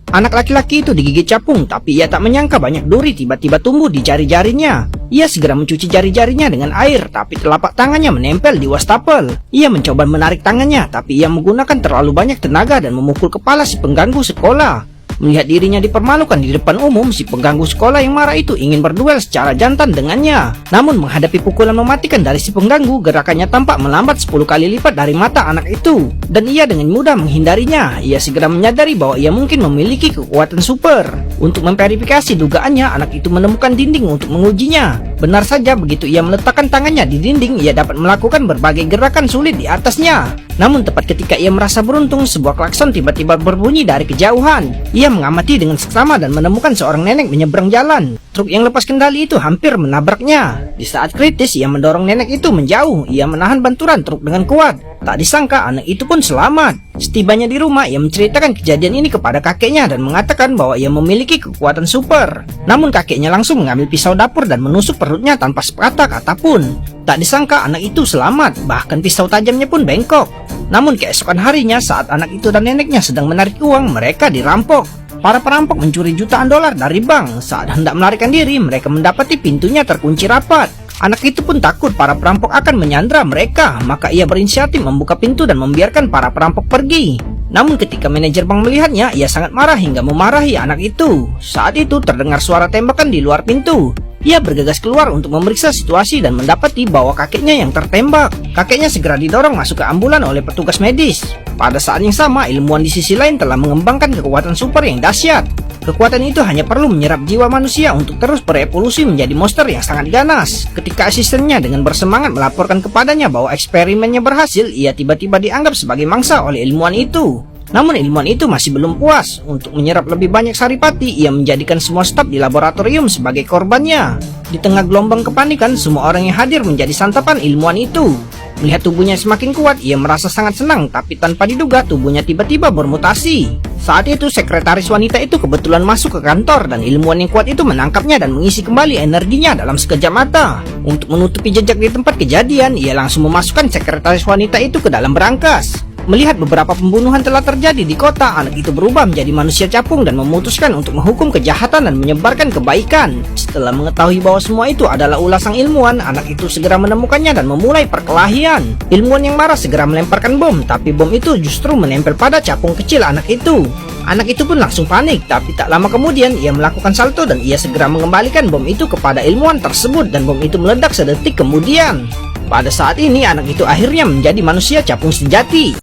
Anak laki-laki itu digigit capung, tapi ia tak menyangka banyak duri tiba-tiba tumbuh di jari-jarinya. Ia segera mencuci jari-jarinya dengan air, tapi telapak tangannya menempel di wastafel. Ia mencoba menarik tangannya, tapi ia menggunakan terlalu banyak tenaga dan memukul kepala si pengganggu sekolah. Melihat dirinya dipermalukan di depan umum, si pengganggu sekolah yang marah itu ingin berduel secara jantan dengannya. Namun menghadapi pukulan mematikan dari si pengganggu, gerakannya tampak melambat 10 kali lipat dari mata anak itu. Dan ia dengan mudah menghindarinya. Ia segera menyadari bahwa ia mungkin memiliki kekuatan super. Untuk memverifikasi dugaannya, anak itu menemukan dinding untuk mengujinya. Benar saja, begitu ia meletakkan tangannya di dinding, ia dapat melakukan berbagai gerakan sulit di atasnya. Namun tepat ketika ia merasa beruntung, sebuah klakson tiba-tiba berbunyi dari kejauhan. Ia mengamati dengan seksama dan menemukan seorang nenek menyeberang jalan. Truk yang lepas kendali itu hampir menabraknya. Di saat kritis, ia mendorong nenek itu menjauh. Ia menahan benturan truk dengan kuat. Tak disangka anak itu pun selamat. Setibanya di rumah, ia menceritakan kejadian ini kepada kakeknya dan mengatakan bahwa ia memiliki kekuatan super. Namun kakeknya langsung mengambil pisau dapur dan menusuk perutnya tanpa sepatah kata pun. Tak disangka anak itu selamat, bahkan pisau tajamnya pun bengkok. Namun keesokan harinya, saat anak itu dan neneknya sedang menarik uang, mereka dirampok. Para perampok mencuri jutaan dolar dari bank. Saat hendak melarikan diri, mereka mendapati pintunya terkunci rapat. Anak itu pun takut para perampok akan menyandra mereka, maka ia berinisiatif membuka pintu dan membiarkan para perampok pergi. Namun ketika manajer bank melihatnya, ia sangat marah hingga memarahi anak itu. Saat itu terdengar suara tembakan di luar pintu. Ia bergegas keluar untuk memeriksa situasi dan mendapati bahwa kakeknya yang tertembak. Kakeknya segera didorong masuk ke ambulan oleh petugas medis. Pada saat yang sama, ilmuwan di sisi lain telah mengembangkan kekuatan super yang dahsyat. Kekuatan itu hanya perlu menyerap jiwa manusia untuk terus berevolusi menjadi monster yang sangat ganas. Ketika asistennya dengan bersemangat melaporkan kepadanya bahwa eksperimennya berhasil, ia tiba-tiba dianggap sebagai mangsa oleh ilmuwan itu. Namun ilmuwan itu masih belum puas. Untuk menyerap lebih banyak saripati, ia menjadikan semua staf di laboratorium sebagai korbannya. Di tengah gelombang kepanikan, semua orang yang hadir menjadi santapan ilmuwan itu. Melihat tubuhnya semakin kuat, ia merasa sangat senang, tapi tanpa diduga tubuhnya tiba-tiba bermutasi. Saat itu sekretaris wanita itu kebetulan masuk ke kantor dan ilmuwan yang kuat itu menangkapnya dan mengisi kembali energinya dalam sekejap mata. Untuk menutupi jejak di tempat kejadian, ia langsung memasukkan sekretaris wanita itu ke dalam berangkas. Melihat beberapa pembunuhan telah terjadi di kota, anak itu berubah menjadi manusia capung dan memutuskan untuk menghukum kejahatan dan menyebarkan kebaikan. Setelah mengetahui bahwa semua itu adalah ulah sang ilmuwan, anak itu segera menemukannya dan memulai perkelahian. Ilmuwan yang marah segera melemparkan bom, tapi bom itu justru menempel pada capung kecil anak itu. Anak itu pun langsung panik, tapi tak lama kemudian ia melakukan salto dan ia segera mengembalikan bom itu kepada ilmuwan tersebut dan bom itu meledak sedetik kemudian. Pada saat ini anak itu akhirnya menjadi manusia capung sejati.